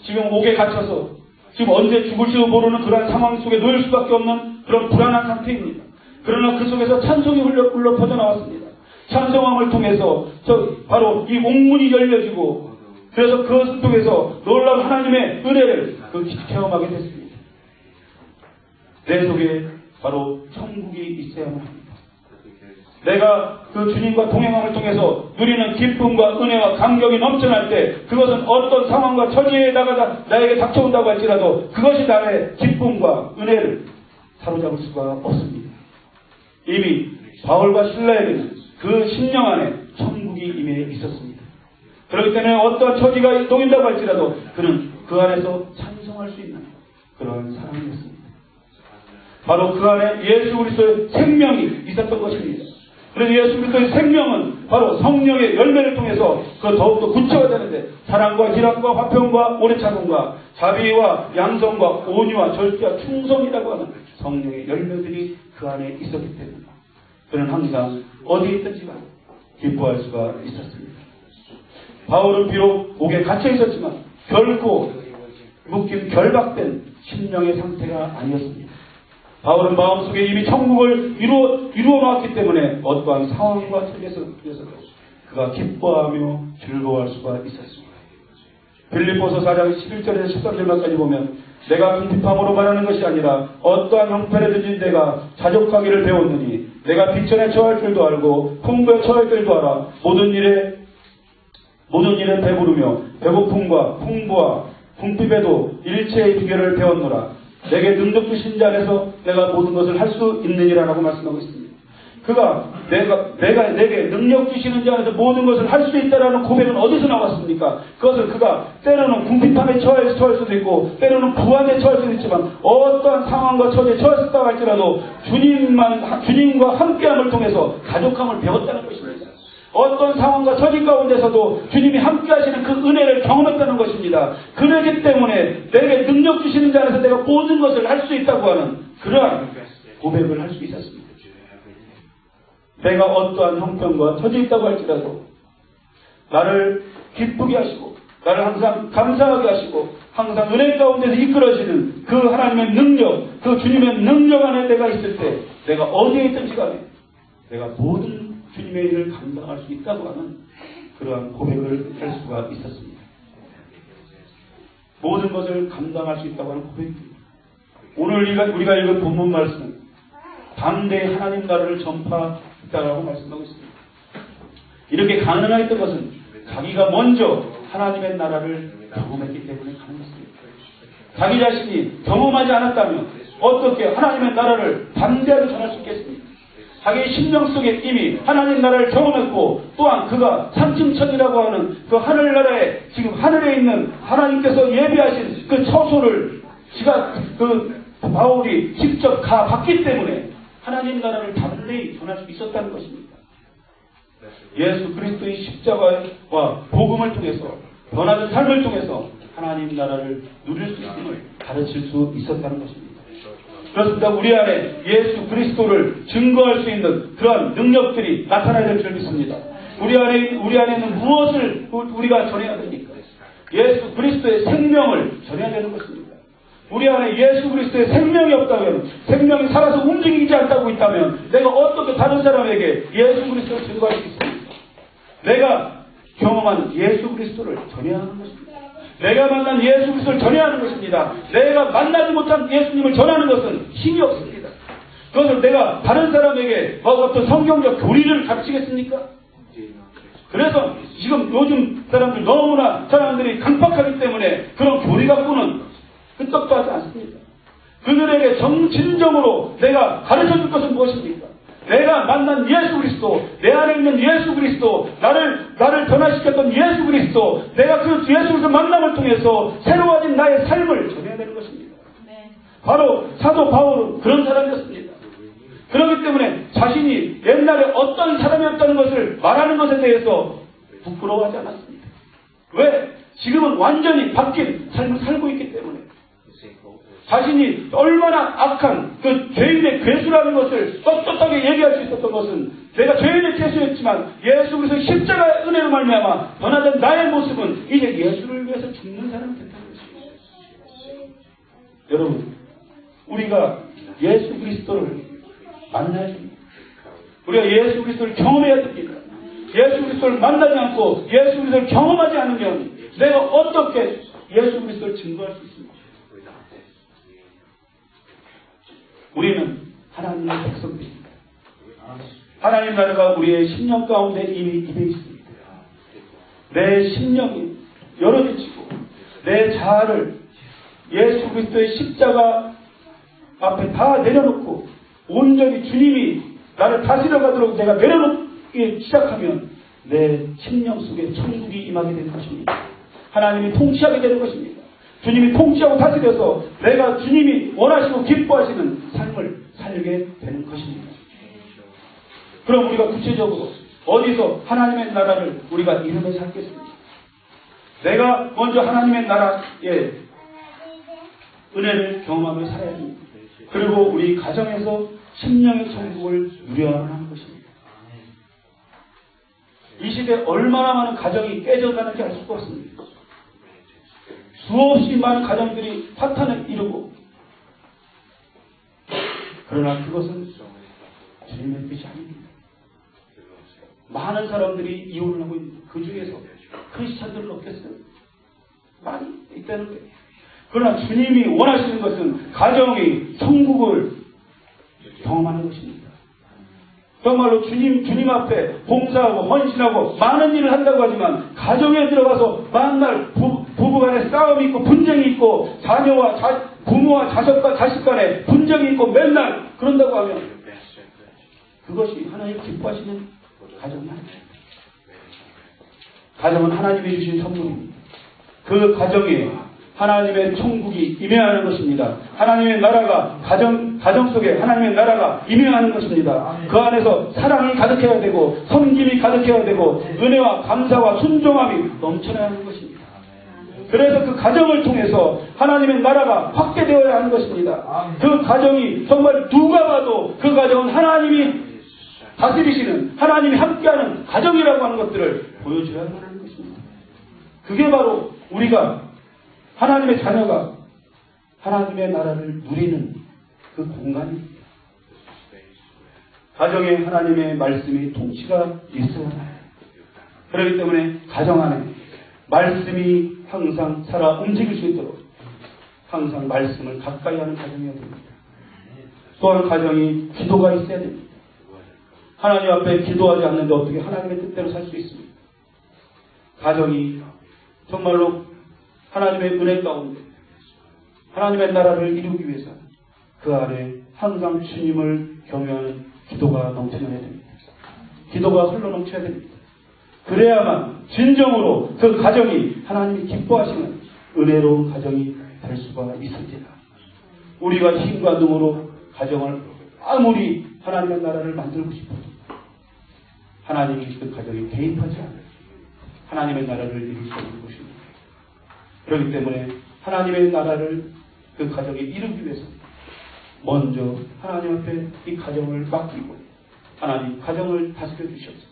지금 옥에 갇혀서 지금 언제 죽을지도 모르는 그런 상황 속에 놓일 수밖에 없는 그런 불안한 상태입니다. 그러나 그 속에서 찬송이 흘러 퍼져나왔습니다. 찬송함을 통해서 바로 이 옥문이 열려지고 그래서 그 속에서 놀라운 하나님의 은혜를 체험하게 됐습니다. 내 속에 바로 천국이 있어야만 합니다. 내가 그 주님과 동행함을 통해서 누리는 기쁨과 은혜와 감격이 넘쳐날 때 그것은 어떤 상황과 처지에다가 나에게 닥쳐온다고 할지라도 그것이 나의 기쁨과 은혜를 사로잡을 수가 없습니다. 이미 바울과 실라에게는 그 심령 안에 천국이 임해 있었습니다. 그렇기 때문에 어떠한 처지가 놓인다고 할지라도 그는 그 안에서 찬송할 수 있는 그런 사람이었습니다. 바로 그 안에 예수 그리스도의 생명이 있었던 것입니다. 그래서 예수 그리스도의 생명은 바로 성령의 열매를 통해서 더욱더 구체화되는데 사랑과 희락과 화평과 오래 참음과 자비와 양성과 온유와 절제와 충성이라고 하는 성령의 열매들이 그 안에 있었기 때문에 그는 항상 어디에 있든지 기뻐할 수가 있었습니다. 바울은 비록 옥에 갇혀 있었지만 결코 묶임 결박된 심령의 상태가 아니었습니다. 바울은 마음속에 이미 천국을 이루어 놓았기 때문에 어떠한 상황과 처지에서도 그가 기뻐하며 즐거워할 수가 있었습니다. 빌립보서 4장 11절에서 13절까지 보면 내가 궁핍함으로 말하는 것이 아니라 어떠한 형편에든지 내가 자족하기를 배웠느니 내가 비천에 처할 줄도 알고 풍부에 처할 줄도 알아 모든 일에 배부르며 배고픔과 풍부와 궁핍에도 일체의 비결을 배웠노라. 내게 능력 주신 자 안에서 내가 모든 것을 할 수 있느니라라고 말씀하고 있습니다. 그가 내게 능력 주시는 자 안에서 모든 것을 할 수 있다라는 고백은 어디서 나왔습니까? 그것을 그가 때로는 궁핍함에 처할 수도 있고 때로는 부함에 처할 수도 있지만 어떠한 상황과 처지에 처했다고 할지라도 주님과 함께함을 통해서 가족함을 배웠다는 것입니다. 어떤 상황과 처지 가운데서도 주님이 함께 하시는 그 은혜를 경험했다는 것입니다. 그러기 때문에 내게 능력 주시는 자 안에서 내가 모든 것을 할 수 있다고 하는 그러한 고백을 할 수 있었습니다. 내가 어떠한 형편과 처지에 있다고 할지라도 나를 기쁘게 하시고 나를 항상 감사하게 하시고 항상 은혜 가운데서 이끌어지는 그 하나님의 능력, 그 주님의 능력 안에 내가 있을 때 내가 어디에 있든지 간에 내가 모든 주님의 일을 감당할 수 있다고 하는 그러한 고백을 할 수가 있었습니다. 모든 것을 감당할 수 있다고 하는 고백입니다. 오늘 우리가 읽은 본문 말씀은 담대히 하나님 나라를 전파했다라고 말씀하고 있습니다. 이렇게 가능했던 것은 자기가 먼저 하나님의 나라를 경험했기 때문에 가능했습니다. 자기 자신이 경험하지 않았다면 어떻게 하나님의 나라를 담대하게 전할 수 있겠습니까? 자기의 심령 속에 이미 하나님 나라를 경험했고 또한 그가 삼층천이라고 하는 그 하늘나라에 지금 하늘에 있는 하나님께서 예비하신 그 처소를 바울이 직접 가봤기 때문에 하나님 나라를 담대히 전할 수 있었다는 것입니다. 예수 그리스도의 십자가와 복음을 통해서 변화된 삶을 통해서 하나님 나라를 누릴 수 있음을 가르칠 수 있었다는 것입니다. 그렇습니다. 우리 안에 예수 그리스도를 증거할 수 있는 그런 능력들이 나타나야 될 줄 믿습니다. 우리 안에는 무엇을 우리가 전해야 됩니까? 예수 그리스도의 생명을 전해야 되는 것입니다. 우리 안에 예수 그리스도의 생명이 없다면, 생명이 살아서 움직이지 않다고 있다면 내가 어떻게 다른 사람에게 예수 그리스도를 증거할 수 있습니까? 내가 경험한 예수 그리스도를 전해야 하는 것입니다. 내가 만난 예수 그리스도를 전해야 하는 것입니다. 내가 만나지 못한 예수님을 전하는 것은 힘이 없습니다. 그것을 내가 다른 사람에게 어떤 성경적 교리를 가르치겠습니까? 그래서 지금 요즘 사람들이 강팍하기 때문에 그런 교리 갖고는 끄떡도 하지 않습니다. 그들에게 진정으로 내가 가르쳐줄 것은 무엇입니까? 내가 만난 예수 그리스도, 내 안에 있는 예수 그리스도, 나를 변화시켰던 예수 그리스도, 내가 그 예수 그리스도 만남을 통해서 새로워진 나의 삶을 전해야 되는 것입니다. 네. 바로 사도 바울은 그런 사람이었습니다. 그렇기 때문에 자신이 옛날에 어떤 사람이었다는 것을 말하는 것에 대해서 부끄러워하지 않았습니다. 왜? 지금은 완전히 바뀐 삶을 살고 있기 때문에. 자신이 얼마나 악한 그 죄인의 괴수라는 것을 떳떳하게 얘기할 수 있었던 것은 내가 죄인의 괴수였지만 예수 그리스도의 십자가의 은혜로 말미암아 변화된 나의 모습은 이제 예수를 위해서 죽는 사람이 됐다는 것입니다. 여러분, 우리가 예수 그리스도를 만나야 됩니다. 우리가 예수 그리스도를 경험해야 됩니다. 예수 그리스도를 만나지 않고 예수 그리스도를 경험하지 않으면 내가 어떻게 예수 그리스도를 증거할 수 있습니까? 우리는 하나님의 백성들입니다. 하나님 나라가 우리의 심령 가운데 이미 입에 있습니다. 내 심령이 열어젖히고 내 자아를 예수 그리스도의 십자가 앞에 다 내려놓고 온전히 주님이 나를 다스려 가도록 내가 내려놓기 시작하면 내 심령 속에 천국이 임하게 되는 것입니다. 하나님이 통치하게 되는 것입니다. 주님이 통치하고 다스려서 내가 주님이 원하시고 기뻐하시는 삶을 살게 되는 것입니다. 그럼 우리가 구체적으로 어디서 하나님의 나라를 우리가 이루면서 살겠습니까? 내가 먼저 하나님의 나라의 은혜를 경험하며 살아야 합니다. 그리고 우리 가정에서 심령의 천국을 누려야 하는 것입니다. 이 시대에 얼마나 많은 가정이 깨져가는지 알 수가 없습니다. 수없이 많은 가정들이 파탄을 이루고, 그러나 그것은 주님의 뜻이 아닙니다. 많은 사람들이 이혼을 하고 있는 그 중에서 크리스찬들은 없겠어요? 많이 있다는 거예요. 그러나 주님이 원하시는 것은 가정이 천국을 경험하는 것입니다. 정말로 주님 앞에 봉사하고 헌신하고 많은 일을 한다고 하지만 가정에 들어가서 만날 부부간에 싸움이 있고 분쟁이 있고 부모와 자식 간에 분쟁이 있고 맨날 그런다고 하면 그것이 하나님 기뻐하시는 가정이 아니에요. 가정은 하나님이 주신 선물입니다. 그 가정에 하나님의 천국이 임해하는 것입니다. 하나님의 나라가 가정 속에 하나님의 나라가 임해하는 것입니다. 그 안에서 사랑이 가득해야 되고 섬김이 가득해야 되고 은혜와 감사와 순종함이 넘쳐나야 하는 것입니다. 그래서 그 가정을 통해서 하나님의 나라가 확대되어야 하는 것입니다. 그 가정이 정말 누가 봐도 그 가정은 하나님이 다스리시는 하나님이 함께하는 가정이라고 하는 것들을 보여줘야 하는 것입니다. 그게 바로 우리가 하나님의 자녀가 하나님의 나라를 누리는 그 공간입니다. 가정에 하나님의 말씀이 통치가 있어야 해요. 그렇기 때문에 가정 안에 말씀이 항상 살아 움직일 수 있도록 항상 말씀을 가까이 하는 가정이어야 됩니다. 또한 가정이 기도가 있어야 됩니다. 하나님 앞에 기도하지 않는데 어떻게 하나님의 뜻대로 살 수 있습니까? 가정이 정말로 하나님의 은혜 가운데 하나님의 나라를 이루기 위해서 그 안에 항상 주님을 경외하는 기도가 넘쳐나야 됩니다. 기도가 흘러넘쳐야 됩니다. 그래야만 진정으로 그 가정이 하나님이 기뻐하시는 은혜로운 가정이 될 수가 있습니다. 우리가 힘과 능으로 가정을 아무리 하나님의 나라를 만들고 싶어도 하나님이 그 가정에 개입하지 않아요. 하나님의 나라를 이룰 수 없는 것입니다. 그렇기 때문에 하나님의 나라를 그 가정에 이루기 위해서 먼저 하나님 앞에 이 가정을 맡기고 하나님 가정을 다스려 주시옵소서.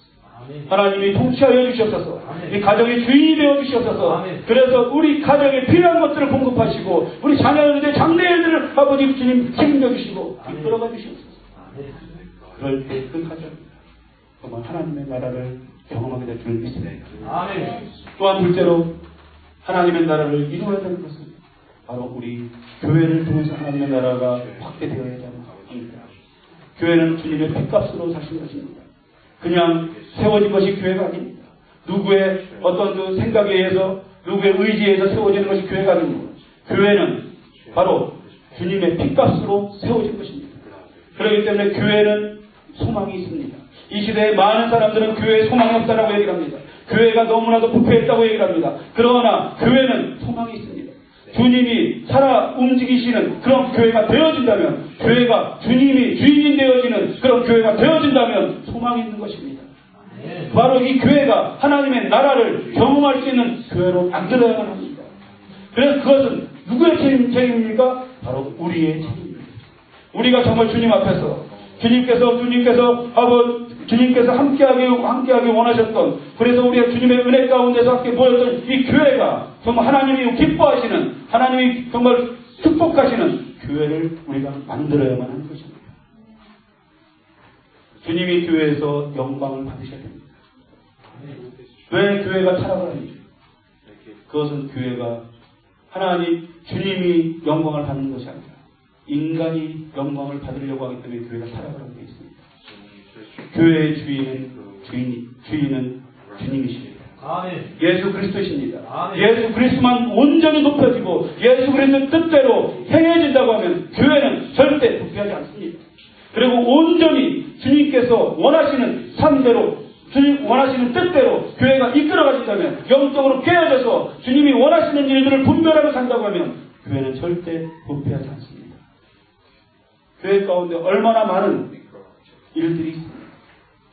하나님이 통치하여 주시옵소서. 이 가정의 주인이 되어 주시옵소서. 그래서 우리 가정에 필요한 것들을 공급하시고 우리 자녀들의 장래일들을 아버지 주님 책임져 주시고 이끌어가 주시옵소서. 그럴 때 그 가정 정말 하나님의 나라를 경험하게 될 줄 믿습니다. 또한 둘째로 하나님의 나라를 이루어야 되는 것은 바로 우리 교회를 통해서 하나님의 나라가 확대되어야 합니다. 교회는 주님의 핏값으로 사신 것입니다. 그냥 세워진 것이 교회가 아닙니다. 누구의 어떤 그 생각에 의해서 누구의 의지에 의해서 세워지는 것이 교회가 아닙니다. 교회는 바로 주님의 핏값으로 세워진 것입니다. 그렇기 때문에 교회는 소망이 있습니다. 이 시대에 많은 사람들은 교회에 소망이 없다라고 얘기를 합니다. 교회가 너무나도 부패했다고 얘기를 합니다. 그러나 교회는 소망이 있습니다. 주님이 살아 움직이시는 그런 교회가 되어진다면, 교회가 주님이 주인이 되어지는 그런 교회가 되어진다면 소망이 있는 것입니다. 바로 이 교회가 하나님의 나라를 경험할 수 있는 교회로 만들어야만 합니다. 그래서 그것은 누구의 책임입니까? 바로 우리의 책임입니다. 우리가 정말 주님 앞에서 주님께서 함께하기 원하셨던, 그래서 우리가 주님의 은혜 가운데서 함께 모였던 이 교회가 정말 하나님이 기뻐하시는, 하나님이 정말 축복하시는 교회를 우리가 만들어야만 하는 것입니다. 주님이 교회에서 영광을 받으셔야 됩니다. 왜 교회가 타락을 합니까? 그것은 교회가 주님이 영광을 받는 것이 아니라 인간이 영광을 받으려고 하기 때문에 교회가 타락을 하고 있습니다. 교회의 주인은 주님이십니다. 예수 그리스도십니다. 예수 그리스도만 온전히 높여지고 예수 그리스도 뜻대로 행해진다고 하면 교회는 절대 부패하지 않습니다. 그리고 온전히 주님께서 원하시는 삶대로, 주님 원하시는 뜻대로 교회가 이끌어가진다면, 영적으로 깨어져서 주님이 원하시는 일들을 분별하며 산다고 하면 교회는 절대 부패하지 않습니다. 교회 가운데 얼마나 많은 일들이 있습니다.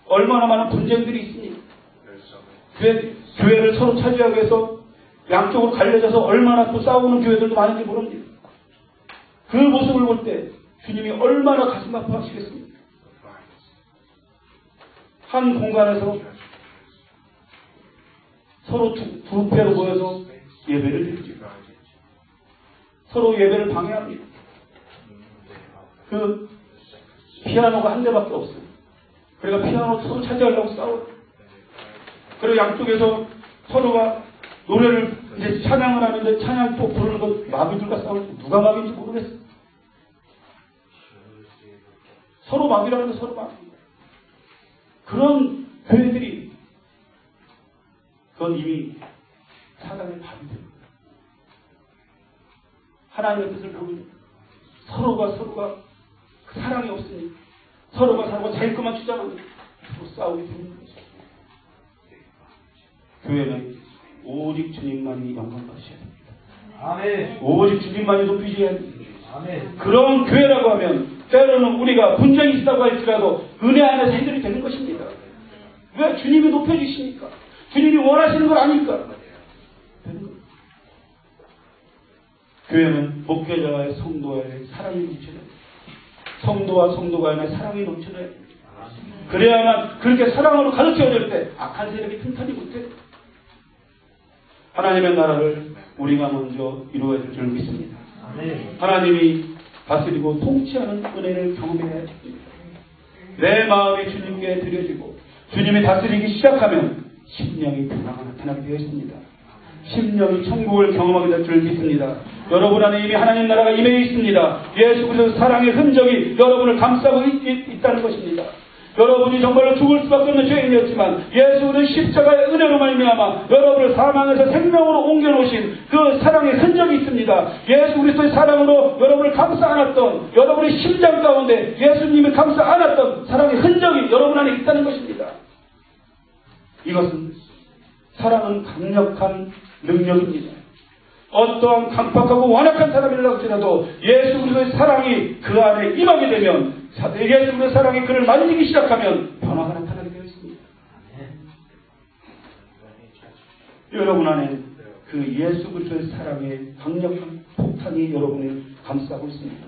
얼마나 많은 분쟁들이 있습니다. 교회를 서로 차지하기 위해서 양쪽으로 갈려져서 얼마나 또 싸우는 교회들도 많은지 모릅니다. 그 모습을 볼 때 주님이 얼마나 가슴 아파하시겠습니까? 한 공간에서 서로 두 패로 모여서 예배를 드리죠. 서로 예배를 방해합니다. 그 피아노가 한 대밖에 없어요. 그러니까 피아노 서로 차지하려고 싸워요. 그리고 양쪽에서 서로가 노래를 이제 찬양을 하는데 찬양 또 부르는 것 마귀들과 싸우고 누가 마귀인지 모르겠어요. 서로 마귀라는데 서로 마귀. 그런 교회들이 그건 이미 사단의 밥이 됩니다. 하나님의 뜻을 모르니 서로가 사랑이 없으니 서로가 서로가 자기 것만 주장하면 서로 싸우게 되는 거죠. 교회는 오직 주님만이 영광 받으셔야 됩니다. 아멘. 오직 주님만이 높이셔야 됩니다. 아멘. 그런 교회라고 하면 때로는 우리가 분쟁이 있다고 할지라도 은혜 안에서 해결이 되는 것입니다. 왜? 주님이 높여주시니까. 주님이 원하시는 걸 아니까. 되는 겁니다. 교회는 목회자와의 성도와의 사랑이 넘쳐야 됩니다. 성도와 성도가 간의 사랑이 넘쳐야 됩니다. 그래야만 그렇게 사랑으로 가르쳐야 때 악한 세력이 틈타지 못해요. 하나님의 나라를 우리가 먼저 이루어야 될 줄 믿습니다. 하나님이 다스리고 통치하는 은혜를 경험해야 합니다. 내 마음이 주님께 드려지고 주님이 다스리기 시작하면 심령이 변화가 나타나게 되어 있습니다. 심령이 천국을 경험하게 될 줄 믿습니다. 여러분 안에 이미 하나님 나라가 임해 있습니다. 예수 그리스도 사랑의 흔적이 여러분을 감싸고 있다는 것입니다. 여러분이 정말로 죽을 수밖에 없는 죄인이었지만 예수 그리스도의 십자가의 은혜로 말미암아 여러분을 사망에서 생명으로 옮겨놓으신 그 사랑의 흔적이 있습니다. 예수 그리스도의 사랑으로 여러분을 감싸 안았던 여러분의 심장 가운데 예수님을 감싸 안았던 사랑의 흔적이 여러분 안에 있다는 것입니다. 이것은 사랑은 강력한 능력입니다. 어떠한 강팍하고 완악한 사람이라고 할지라도 예수 그리스도의 사랑이 그 안에 임하게 되면 예수 그리스도의 사랑이 그를 만지기 시작하면 변화가 나타나게 되어 있습니다. 여러분 안에 그 예수 그리스도의 사랑의 강력한 폭탄이 여러분을 감싸고 있습니다.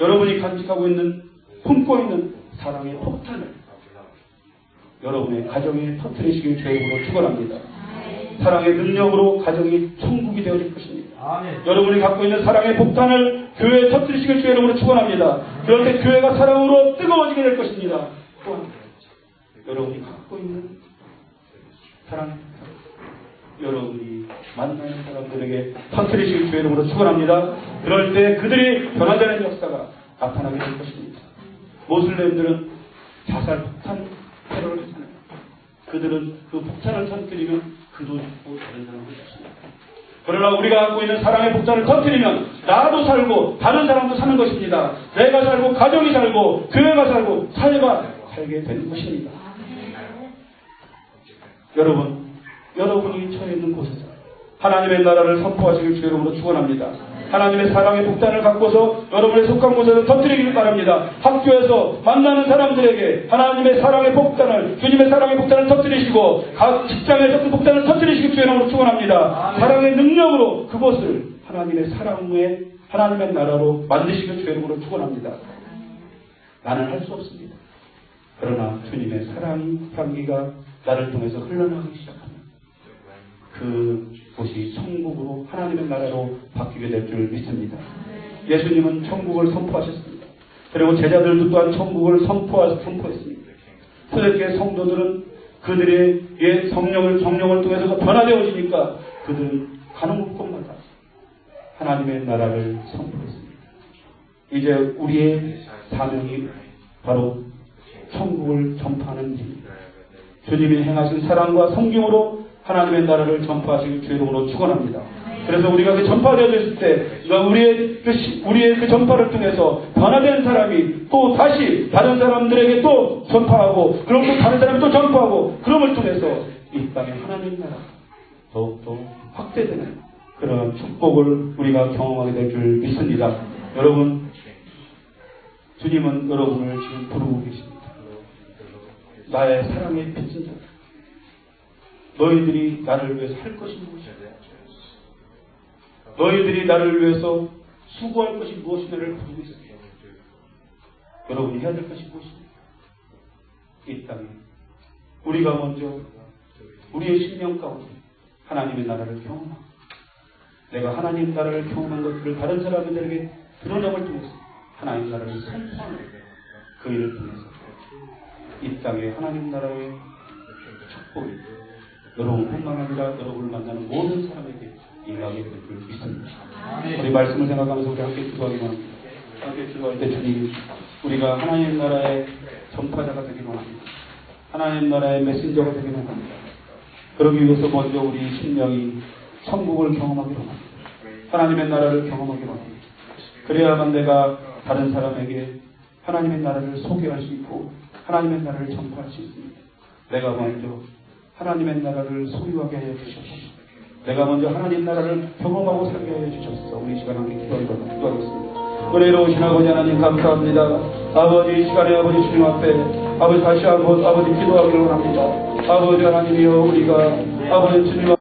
여러분이 간직하고 있는 품고 있는 사랑의 폭탄을 여러분의 가정에 터뜨리시길 주님으로 축원합니다. 사랑의 능력으로 가정이 천국이 되어질 것입니다. 여러분이 갖고 있는 사랑의 폭탄을 교회에 터뜨리시길 주의 이름으로 축원합니다. 그럴 때 교회가 사랑으로 뜨거워지게 될 것입니다. 또한 여러분이 갖고 있는 사랑의 폭탄, 여러분이 만나는 사람들에게 터뜨리시길 주의 이름으로 축원합니다. 그럴 때 그들이 변화되는 역사가 나타나게 될 것입니다. 모슬렘들은 자살 폭탄 테러를 했잖아요. 그들은 그 폭탄을 터뜨리면 그도 죽고 다른 사람도 죽습니다. 그러나 우리가 갖고 있는 사랑의 폭탄을 터뜨리면 나도 살고 다른 사람도 사는 것입니다. 내가 살고 가정이 살고 교회가 살고 사회가 살게 되는 것입니다. 여러분이 처해 있는 곳에서 하나님의 나라를 선포하시길 주의 이름으로 축원합니다. 하나님의 사랑의 폭탄을 갖고서 여러분의 속한 곳에서 터뜨리길 바랍니다. 학교에서 만나는 사람들에게 하나님의 사랑의 폭탄을, 주님의 사랑의 폭탄을 터뜨리시고 각 직장에서 그 폭탄을 터뜨리시길 주의 이름으로 축원합니다. 사랑의 능력으로 그곳을 하나님의 사랑의 하나님의 나라로 만드시길 주의 이름으로 축원합니다. 나는 할 수 없습니다. 그러나 주님의 사랑의 향기가 나를 통해서 흘러나가기 시작합니다. 그곳이 천국으로 하나님의 나라로 바뀌게 될 줄 믿습니다. 예수님은 천국을 선포하셨습니다. 그리고 제자들도 또한 천국을 선포했습니다. 초대교회 성도들은 그들의 옛 정령을 통해서 변화되어지니까 그들은 가는 곳마다 하나님의 나라를 선포했습니다. 이제 우리의 사명이 바로 천국을 전파하는 일입니다. 주님이 행하신 사랑과 섬김으로 하나님의 나라를 전파하시길 주의 이름으로 축원합니다. 그래서 우리가 그 전파되었을 때 우리의 그 전파를 통해서 변화된 사람이 또 다시 다른 사람들에게 또 전파하고 그리고 또 다른 사람이 또 전파하고 그럼을 통해서 이 땅에 하나님 나라가 더욱더 확대되는 그런 축복을 우리가 경험하게 될 줄 믿습니다. 여러분, 주님은 여러분을 지금 부르고 계십니다. 나의 사랑의 빚진 자, 너희들이 나를 위해서 할 것이 무엇이냐? 너희들이 나를 위해서 수고할 것이 무엇이냐를 부르고 있습니다. 여러분이 해야 될 것이 무엇입니까? 이 땅에 우리가 먼저 우리의 심령 가운데 하나님의 나라를 경험하고 내가 하나님 나라를 경험한 것들을 다른 사람들에게 드러남을 통해서 하나님 나라를 선포하는 그 일을 통해서 이 땅에 하나님 나라의 축복이 여러분뿐만 아니라 여러분을 만나는 모든 사람에게 임하게 될 줄 믿습니다. 우리 말씀을 생각하면서 우리 함께 기도하기만 합니다. 함께 기도할 때 주님, 우리가 하나님 나라의 전파자가 되기만 합니다. 하나님 나라의 메신저가 되기만 합니다. 그러기 위해서 먼저 우리 심령이 천국을 경험하기로 합니다. 하나님의 나라를 경험하기로 합니다. 그래야만 내가 다른 사람에게 하나님의 나라를 소개할 수 있고 하나님의 나라를 전파할 수 있습니다. 내가 먼저 하나님의 나라를 소유하게 하여 주십시오. 내가 먼저 하나님 나라를 경험하고 살게 하여 주셨어. 우리 시간 함께 기도하겠습니다. 은혜로우신 아버지 하나님 감사합니다. 아버지 이 시간에 아버지 주님 앞에 아버지 다시 한번 아버지 기도하기를 원합니다. 아버지 하나님이여 우리가 아버지 주님